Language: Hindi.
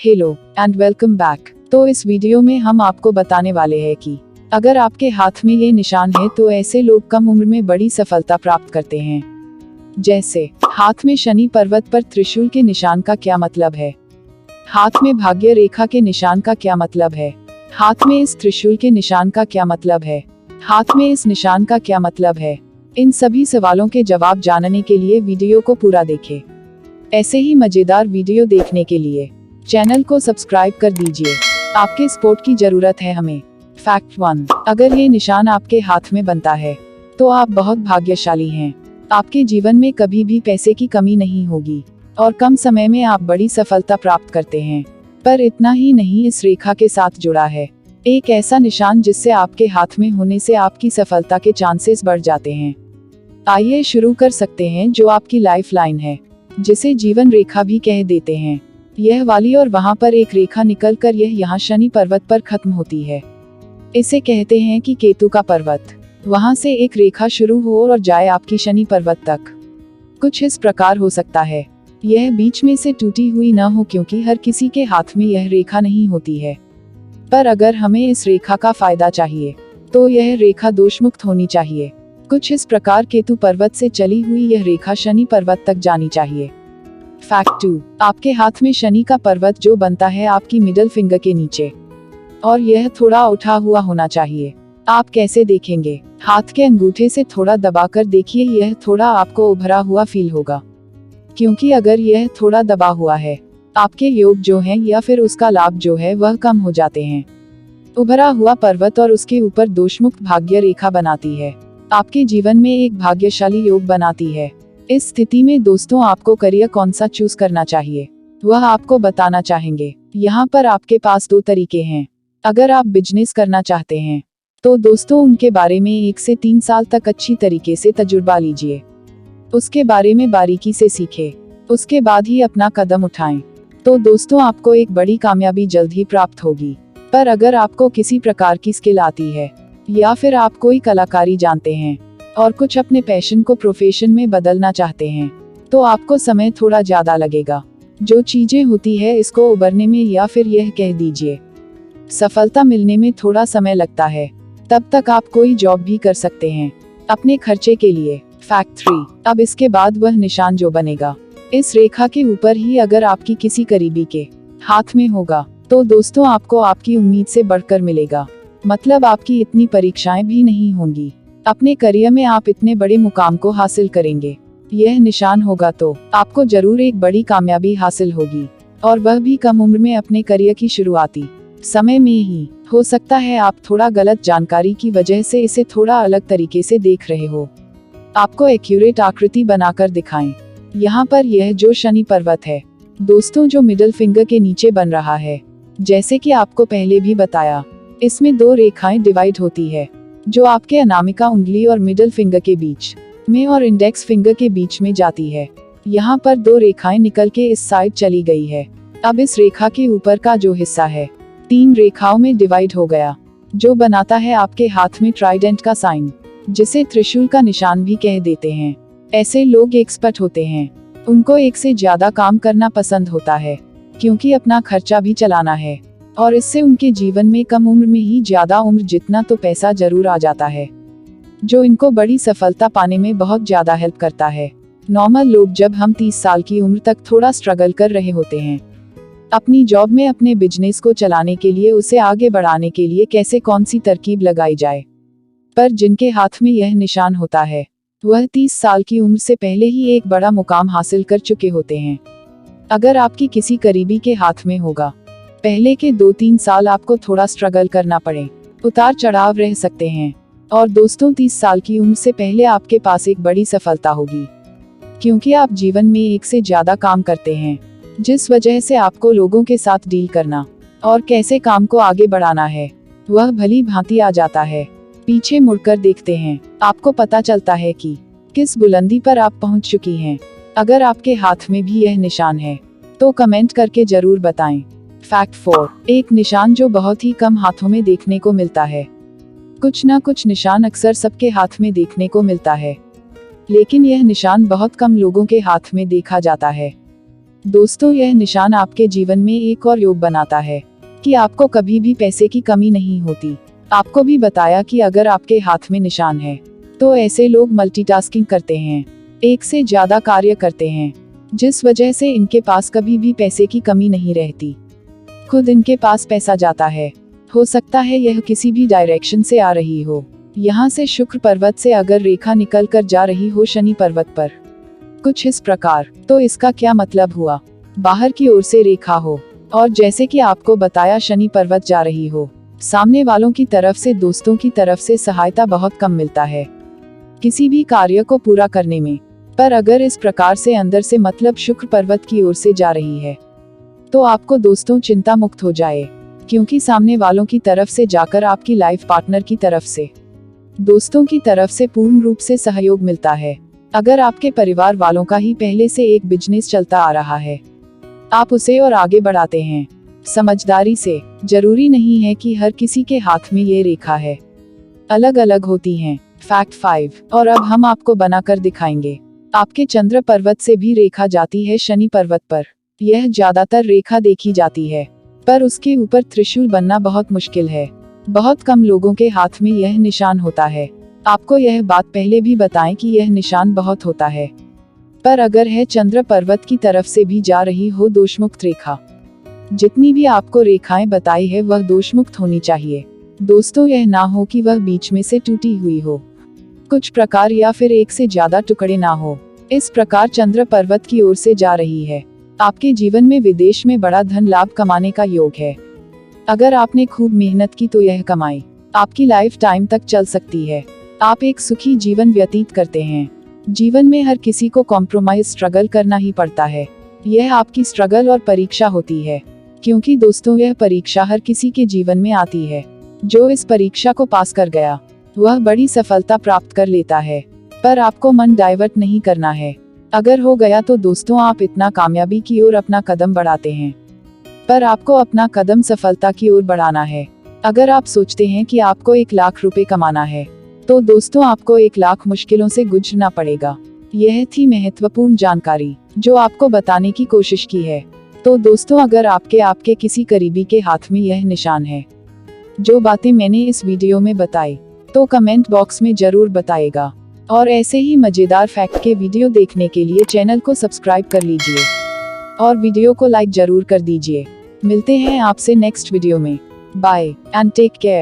Hello and welcome back. तो इस वीडियो में हम आपको बताने वाले हैं कि अगर आपके हाथ में ये निशान है तो ऐसे लोग कम उम्र में बड़ी सफलता प्राप्त करते हैं। जैसे हाथ में शनि पर्वत पर त्रिशूल के निशान का क्या मतलब है, हाथ में भाग्य रेखा के निशान का क्या मतलब है, हाथ में इस त्रिशूल के निशान का क्या मतलब है, हाथ में इस निशान का क्या मतलब है। इन सभी सवालों के जवाब जानने के लिए वीडियो को पूरा देखें। ऐसे ही मजेदार वीडियो देखने के लिए चैनल को सब्सक्राइब कर दीजिए। आपके सपोर्ट की जरूरत है हमें। फैक्ट 1, अगर ये निशान आपके हाथ में बनता है तो आप बहुत भाग्यशाली हैं। आपके जीवन में कभी भी पैसे की कमी नहीं होगी और कम समय में आप बड़ी सफलता प्राप्त करते हैं। पर इतना ही नहीं, इस रेखा के साथ जुड़ा है एक ऐसा निशान जिससे आपके हाथ में होने से आपकी सफलता के चांसेस बढ़ जाते हैं। आइए शुरू कर सकते हैं। जो आपकी लाइफ लाइन है, जिसे जीवन रेखा भी कह देते हैं, यह वाली और वहां पर एक रेखा निकलकर यह यहाँ शनि पर्वत पर खत्म होती है। इसे कहते हैं कि केतु का पर्वत। वहां से एक रेखा शुरू हो और जाए आपकी शनि पर्वत तक। कुछ इस प्रकार हो सकता है, यह बीच में से टूटी हुई न हो, क्योंकि हर किसी के हाथ में यह रेखा नहीं होती है। पर अगर हमें इस रेखा का फायदा चाहिए तो यह रेखा दोषमुक्त होनी चाहिए। कुछ इस प्रकार केतु पर्वत से चली हुई यह रेखा शनि पर्वत तक जानी चाहिए। फैक्ट 2, आपके हाथ में शनि का पर्वत जो बनता है आपकी मिडल फिंगर के नीचे, और यह थोड़ा उठा हुआ होना चाहिए। आप कैसे देखेंगे? हाथ के अंगूठे से थोड़ा दबाकर देखिए, यह थोड़ा आपको उभरा हुआ फील होगा। क्योंकि अगर यह थोड़ा दबा हुआ है, आपके योग जो हैं या फिर उसका लाभ जो है वह कम हो जाते हैं। उभरा हुआ पर्वत और उसके ऊपर दोषमुक्त भाग्य रेखा बनाती है, आपके जीवन में एक भाग्यशाली योग बनाती है। इस स्थिति में दोस्तों, आपको करियर कौन सा चूज करना चाहिए वह आपको बताना चाहेंगे। यहाँ पर आपके पास 2 तरीके हैं। अगर आप बिजनेस करना चाहते हैं तो दोस्तों उनके बारे में 1 से 3 साल तक अच्छी तरीके से तजुर्बा लीजिए, उसके बारे में बारीकी से सीखें, उसके बाद ही अपना कदम उठाएं। तो दोस्तों आपको एक बड़ी कामयाबी जल्द ही प्राप्त होगी। पर अगर आपको किसी प्रकार की स्किल आती है या फिर आप कोई कलाकारी जानते हैं और कुछ अपने पैशन को प्रोफेशन में बदलना चाहते हैं तो आपको समय थोड़ा ज्यादा लगेगा। जो चीजें होती है इसको उबरने में या फिर यह कह दीजिए सफलता मिलने में थोड़ा समय लगता है। तब तक आप कोई जॉब भी कर सकते हैं अपने खर्चे के लिए। फैक्ट 3, अब इसके बाद वह निशान जो बनेगा इस रेखा के ऊपर ही अगर आपकी किसी करीबी के हाथ में होगा तो दोस्तों आपको आपकी उम्मीद से बढ़कर मिलेगा। मतलब आपकी इतनी परीक्षाएं भी नहीं होंगी। अपने करियर में आप इतने बड़े मुकाम को हासिल करेंगे। यह निशान होगा तो आपको जरूर एक बड़ी कामयाबी हासिल होगी, और वह भी कम उम्र में अपने करियर की शुरुआती समय में ही। हो सकता है आप थोड़ा गलत जानकारी की वजह से इसे थोड़ा अलग तरीके से देख रहे हो। आपको एक्यूरेट आकृति बनाकर दिखाएं। यहाँ पर यह जो शनि पर्वत है दोस्तों, जो मिडिल फिंगर के नीचे बन रहा है, जैसे कि आपको पहले भी बताया, इसमें 2 रेखाएं डिवाइड होती है, जो आपके अनामिका उंगली और मिडिल फिंगर के बीच में और इंडेक्स फिंगर के बीच में जाती है। यहाँ पर 2 रेखाएं निकल के इस साइड चली गई है। अब इस रेखा के ऊपर का जो हिस्सा है 3 रेखाओं में डिवाइड हो गया, जो बनाता है आपके हाथ में ट्राइडेंट का साइन, जिसे त्रिशूल का निशान भी कह देते हैं। ऐसे लोग एक्सपर्ट होते हैं। उनको एक से ज्यादा काम करना पसंद होता है, क्योंकि अपना खर्चा भी चलाना है, और इससे उनके जीवन में कम उम्र में ही ज्यादा उम्र जितना तो पैसा जरूर आ जाता है, जो इनको बड़ी सफलता पाने में बहुत ज्यादा हेल्प करता है। नॉर्मल लोग जब हम 30 साल की उम्र तक थोड़ा स्ट्रगल कर रहे होते हैं अपनी जॉब में, अपने बिजनेस को चलाने के लिए, उसे आगे बढ़ाने के लिए कैसे कौन सी तरकीब लगाई जाए, पर जिनके हाथ में यह निशान होता है वह 30 साल की उम्र से पहले ही एक बड़ा मुकाम हासिल कर चुके होते हैं। अगर आपकी किसी करीबी के हाथ में होगा, पहले के 2-3 साल आपको थोड़ा स्ट्रगल करना पड़े, उतार चढ़ाव रह सकते हैं, और दोस्तों 30 साल की उम्र से पहले आपके पास एक बड़ी सफलता होगी, क्योंकि आप जीवन में एक से ज्यादा काम करते हैं, जिस वजह से आपको लोगों के साथ डील करना और कैसे काम को आगे बढ़ाना है वह भली भांति आ जाता है। पीछे मुड़कर देखते हैं, आपको पता चलता है कि किस बुलंदी पर आप पहुंच चुकी हैं। अगर आपके हाथ में भी यह निशान है तो कमेंट करके जरूर बताएं। फैक्ट 4, एक निशान जो बहुत ही कम हाथों में देखने को मिलता है। कुछ ना कुछ निशान अक्सर सबके हाथ में देखने को मिलता है, लेकिन यह निशान बहुत कम लोगों के हाथ में देखा जाता है। दोस्तों, यह निशान आपके जीवन में एक और योग बनाता है कि आपको कभी भी पैसे की कमी नहीं होती। आपको भी बताया कि अगर आपके हाथ में निशान है तो ऐसे लोग मल्टीटास्किंग करते हैं, एक से ज्यादा कार्य करते हैं, जिस वजह से इनके पास कभी भी पैसे की कमी नहीं रहती। खुद इनके पास पैसा जाता है। हो सकता है यह किसी भी डायरेक्शन से आ रही हो। यहाँ से शुक्र पर्वत से अगर रेखा निकल कर जा रही हो शनि पर्वत पर, कुछ इस प्रकार, तो इसका क्या मतलब हुआ? बाहर की ओर से रेखा हो और जैसे कि आपको बताया शनि पर्वत जा रही हो, सामने वालों की तरफ से, दोस्तों की तरफ से सहायता बहुत कम मिलता है किसी भी कार्य को पूरा करने में। पर अगर इस प्रकार से अंदर से, मतलब शुक्र पर्वत की ओर से जा रही है, तो आपको दोस्तों चिंता मुक्त हो जाए, क्योंकि सामने वालों की तरफ से जाकर आपकी लाइफ पार्टनर की तरफ से, दोस्तों की तरफ से पूर्ण रूप से सहयोग मिलता है। अगर आपके परिवार वालों का ही पहले से एक बिजनेस चलता आ रहा है, आप उसे और आगे बढ़ाते हैं समझदारी से। जरूरी नहीं है कि हर किसी के हाथ में ये रेखा है, अलग अलग होती हैं। फैक्ट 5, और अब हम आपको बनाकर दिखाएंगे। आपके चंद्र पर्वत से भी रेखा जाती है शनि पर्वत पर। यह ज्यादातर रेखा देखी जाती है, पर उसके ऊपर त्रिशूल बनना बहुत मुश्किल है। बहुत कम लोगों के हाथ में यह निशान होता है। आपको यह बात पहले भी बताएं कि यह निशान बहुत होता है, पर अगर है चंद्र पर्वत की तरफ से भी जा रही हो दोषमुक्त रेखा, जितनी भी आपको रेखाएं बताई है वह दोषमुक्त होनी चाहिए। दोस्तों, यह ना हो कि वह बीच में से टूटी हुई हो, कुछ प्रकार, या फिर एक से ज्यादा टुकड़े ना हो। इस प्रकार चंद्र पर्वत की ओर से जा रही है। आपके जीवन में विदेश में बड़ा धन लाभ कमाने का योग है। अगर आपने खूब मेहनत की तो यह कमाई आपकी लाइफ टाइम तक चल सकती है। आप एक सुखी जीवन व्यतीत करते हैं। जीवन में हर किसी को कॉम्प्रोमाइज, स्ट्रगल करना ही पड़ता है। यह आपकी स्ट्रगल और परीक्षा होती है, क्योंकि दोस्तों यह परीक्षा हर किसी के जीवन में आती है। जो इस परीक्षा को पास कर गया वह बड़ी सफलता प्राप्त कर लेता है, पर आपको मन डाइवर्ट नहीं करना है। अगर हो गया तो दोस्तों आप इतना कामयाबी की ओर अपना कदम बढ़ाते हैं, पर आपको अपना कदम सफलता की ओर बढ़ाना है। अगर आप सोचते हैं कि आपको 1 लाख रुपए कमाना है, तो दोस्तों आपको 1 लाख मुश्किलों से गुजरना पड़ेगा। यह थी महत्वपूर्ण जानकारी जो आपको बताने की कोशिश की है। तो दोस्तों, अगर आपके किसी करीबी के हाथ में यह निशान है, जो बातें मैंने इस वीडियो में बताई, तो कमेंट बॉक्स में जरूर बताएगा। और ऐसे ही मजेदार फैक्ट के वीडियो देखने के लिए चैनल को सब्सक्राइब कर लीजिए और वीडियो को लाइक जरूर कर दीजिए। मिलते हैं आपसे नेक्स्ट वीडियो में। Bye and take care.